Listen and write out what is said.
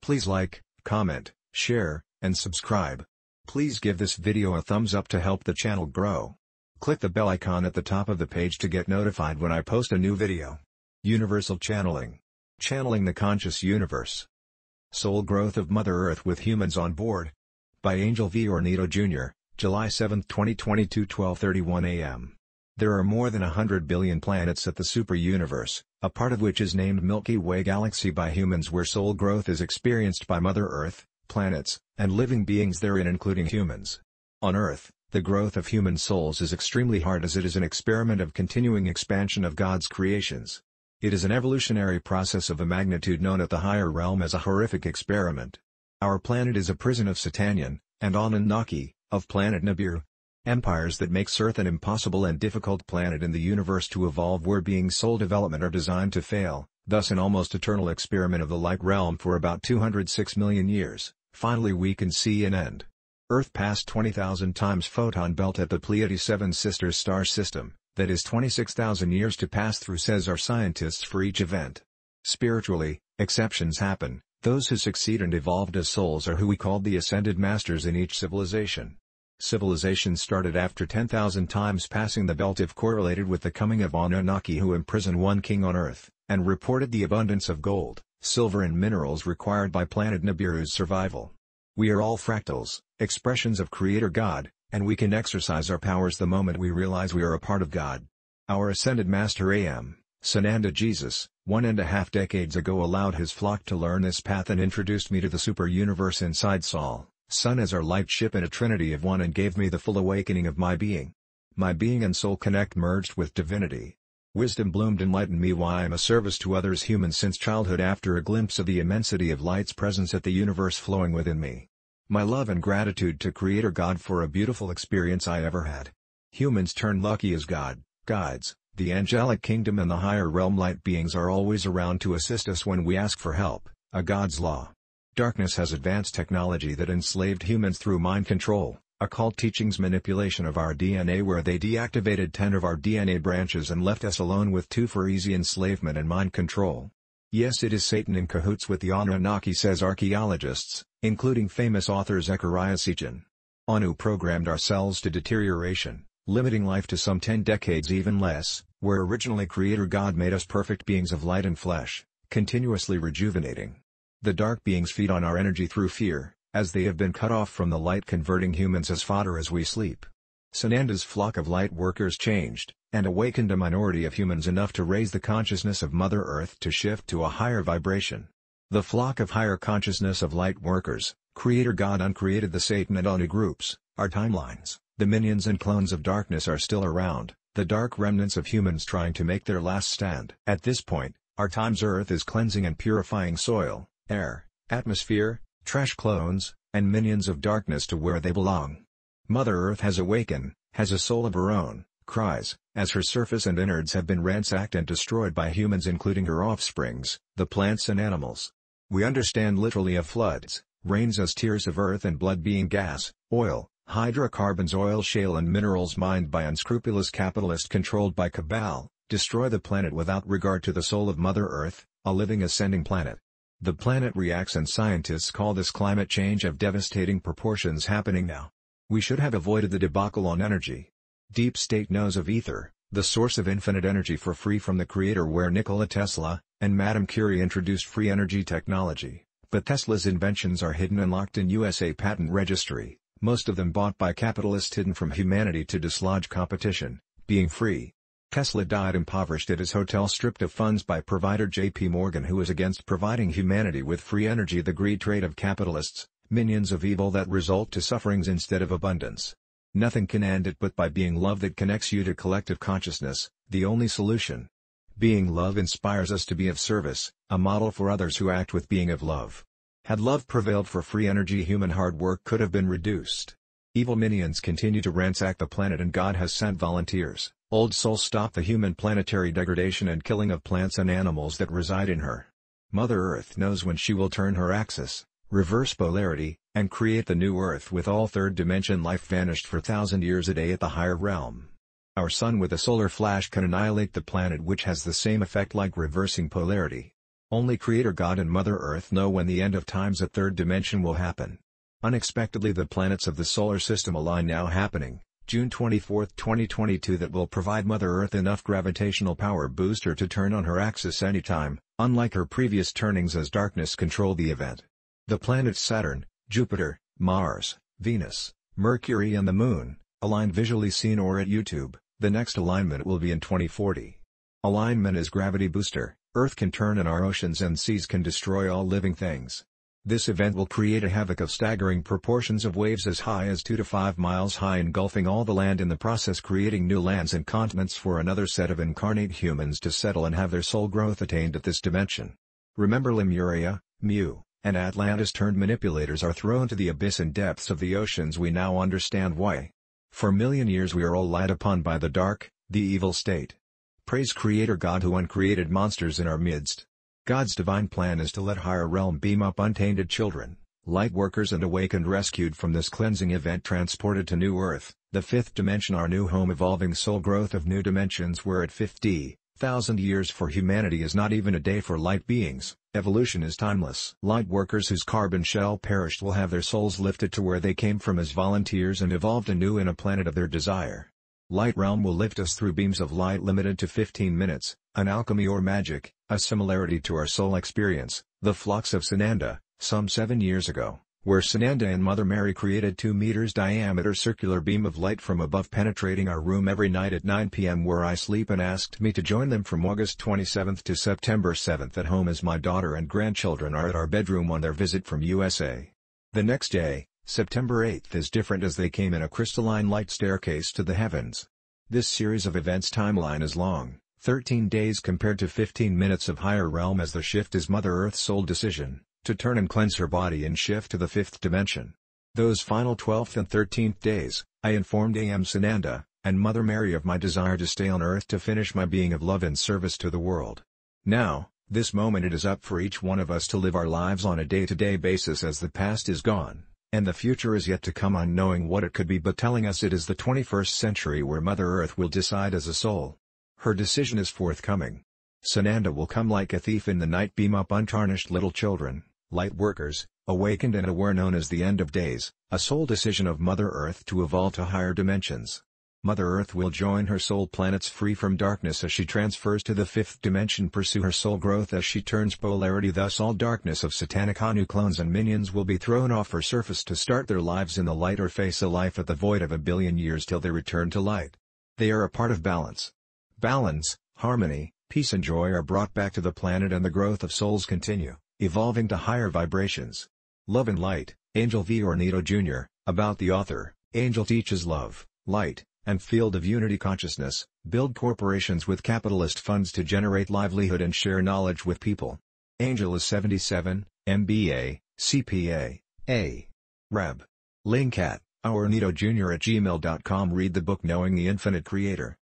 Please like, comment, share, and subscribe. Please give this video a thumbs up to help the channel grow. Click the bell icon at the top of the page to get notified when I post a new video. Universal Channeling. Channeling the Conscious Universe. Soul Growth of Mother Earth with Humans on Board. By Angel V. Ornedo Jr., July 7, 2022, 12:31 a.m. There are more than 100 billion planets at the super-universe, a part of which is named Milky Way Galaxy by humans, where soul growth is experienced by Mother Earth, planets, and living beings therein including humans. On Earth, the growth of human souls is extremely hard, as it is an experiment of continuing expansion of God's creations. It is an evolutionary process of a magnitude known at the higher realm as a horrific experiment. Our planet is a prison of Satanian, and Anunnaki, of planet Nibiru. Empires that makes Earth an impossible and difficult planet in the universe to evolve, where beings' soul development are designed to fail, thus an almost eternal experiment of the light realm for about 206 million years. Finally we can see an end. Earth passed 20,000 times photon belt at the Pleiades 7 Sisters star system, that is 26,000 years to pass through, says our scientists, for each event. Spiritually, exceptions happen. Those who succeed and evolved as souls are who we called the Ascended Masters in each civilization. Civilization started after 10,000 times passing the belt if correlated with the coming of Anunnaki, who imprisoned one king on Earth, and reported the abundance of gold, silver and minerals required by planet Nibiru's survival. We are all fractals, expressions of Creator God, and we can exercise our powers the moment we realize we are a part of God. Our Ascended Master A.M., Sananda Jesus, 1.5 decades ago allowed his flock to learn this path and introduced me to the super-universe inside Sol, Sun as our light ship in a trinity of one, and gave me the full awakening of my being. My being and soul connect merged with divinity. Wisdom bloomed, enlightened me why I am a service to others humans since childhood, after a glimpse of the immensity of light's presence at the universe flowing within me. My love and gratitude to Creator God for a beautiful experience I ever had. Humans turn lucky as God, guides, the angelic kingdom and the higher realm light beings are always around to assist us when we ask for help, a God's law. Darkness has advanced technology that enslaved humans through mind control, occult teachings, manipulation of our DNA, where they deactivated 10 of our DNA branches and left us alone with 2 for easy enslavement and mind control. Yes, it is Satan in cahoots with the Anunnaki, says archaeologists, including famous author Zecharia Sitchin. Anu programmed our cells to deterioration, limiting life to some 10 decades, even less, where originally Creator God made us perfect beings of light and flesh, continuously rejuvenating. The dark beings feed on our energy through fear, as they have been cut off from the light, converting humans as fodder as we sleep. Sananda's flock of light workers changed, and awakened a minority of humans enough to raise the consciousness of Mother Earth to shift to a higher vibration. The flock of higher consciousness of light workers, Creator God uncreated the Satan and Anu groups, our timelines, the minions and clones of darkness are still around, the dark remnants of humans trying to make their last stand. At this point, our time's Earth is cleansing and purifying soil, air, atmosphere, trash clones, and minions of darkness to where they belong. Mother Earth has awakened, has a soul of her own, cries, as her surface and innards have been ransacked and destroyed by humans, including her offsprings, the plants and animals. We understand literally of floods, rains as tears of earth and blood being gas, oil, hydrocarbons, oil, shale and minerals mined by unscrupulous capitalists controlled by cabal, destroy the planet without regard to the soul of Mother Earth, a living ascending planet. The planet reacts, and scientists call this climate change of devastating proportions happening now. We should have avoided the debacle on energy. Deep State knows of ether, the source of infinite energy for free from the Creator, where Nikola Tesla and Madame Curie introduced free energy technology, but Tesla's inventions are hidden and locked in USA patent registry, most of them bought by capitalists hidden from humanity to dislodge competition, being free. Tesla died impoverished at his hotel, stripped of funds by provider J.P. Morgan, who is against providing humanity with free energy, the greed trade of capitalists, minions of evil that result to sufferings instead of abundance. Nothing can end it but by being love that connects you to collective consciousness, the only solution. Being love inspires us to be of service, a model for others who act with being of love. Had love prevailed for free energy, human hard work could have been reduced. Evil minions continue to ransack the planet, and God has sent volunteers. Old Soul stop the human planetary degradation and killing of plants and animals that reside in her. Mother Earth knows when she will turn her axis, reverse polarity, and create the new Earth with all third dimension life vanished for 1,000 years a day at the higher realm. Our sun with a solar flash can annihilate the planet, which has the same effect like reversing polarity. Only Creator God and Mother Earth know when the end of times at third dimension will happen. Unexpectedly, the planets of the solar system align now happening, June 24, 2022, that will provide Mother Earth enough gravitational power booster to turn on her axis anytime, unlike her previous turnings as darkness controlled the event. The planets Saturn, Jupiter, Mars, Venus, Mercury and the Moon, aligned visually seen or at YouTube. The next alignment will be in 2040. Alignment is gravity booster. Earth can turn and our oceans and seas can destroy all living things. This event will create a havoc of staggering proportions of waves as high as 2 to 5 miles high, engulfing all the land, in the process creating new lands and continents for another set of incarnate humans to settle and have their soul growth attained at this dimension. Remember Lemuria, Mu, and Atlantis turned manipulators are thrown to the abyss and depths of the oceans. We now understand why. For a million years we are all lied upon by the dark, the evil state. Praise Creator God who uncreated monsters in our midst. God's divine plan is to let higher realm beam up untainted children, light workers and awakened rescued from this cleansing event, transported to New Earth, the fifth dimension, our new home, evolving soul growth of new dimensions where at 50,000 years for humanity is not even a day for light beings. Evolution is timeless. Light workers whose carbon shell perished will have their souls lifted to where they came from as volunteers and evolved anew in a planet of their desire. Light realm will lift us through beams of light limited to 15 minutes, an alchemy or magic, a similarity to our soul experience, the flux of Sananda, some 7 years ago, where Sananda and Mother Mary created 2 meters diameter circular beam of light from above penetrating our room every night at 9 p.m. where I sleep, and asked me to join them from August 27th to September 7th at home as my daughter and grandchildren are at our bedroom on their visit from USA. The next day, September 8th, is different as they came in a crystalline light staircase to the heavens. This series of events timeline is long, 13 days compared to 15 minutes of higher realm, as the shift is Mother Earth's sole decision, to turn and cleanse her body and shift to the fifth dimension. Those final 12th and 13th days, I informed AM Sananda, and Mother Mary of my desire to stay on Earth to finish my being of love and service to the world. Now, this moment, it is up for each one of us to live our lives on a day-to-day basis as the past is gone, and the future is yet to come, unknowing what it could be, but telling us it is the 21st century where Mother Earth will decide as a soul. Her decision is forthcoming. Sananda will come like a thief in the night, beam up untarnished little children, light workers, awakened and aware, known as the end of days, a soul decision of Mother Earth to evolve to higher dimensions. Mother Earth will join her soul planets free from darkness as she transfers to the fifth dimension, pursue her soul growth as she turns polarity, thus all darkness of satanic Anu clones and minions will be thrown off her surface to start their lives in the light or face a life at the void of 1 billion years till they return to light. They are a part of balance. Balance, harmony, peace and joy are brought back to the planet and the growth of souls continue, evolving to higher vibrations. Love and Light, Angel V. Ornedo Jr., about the author. Angel teaches love, light, and field of unity consciousness, build corporations with capitalist funds to generate livelihood and share knowledge with people. Angel is 77, MBA, CPA, A. Reb. Link at ornedo@gmail.com. Read the book Knowing the Infinite Creator.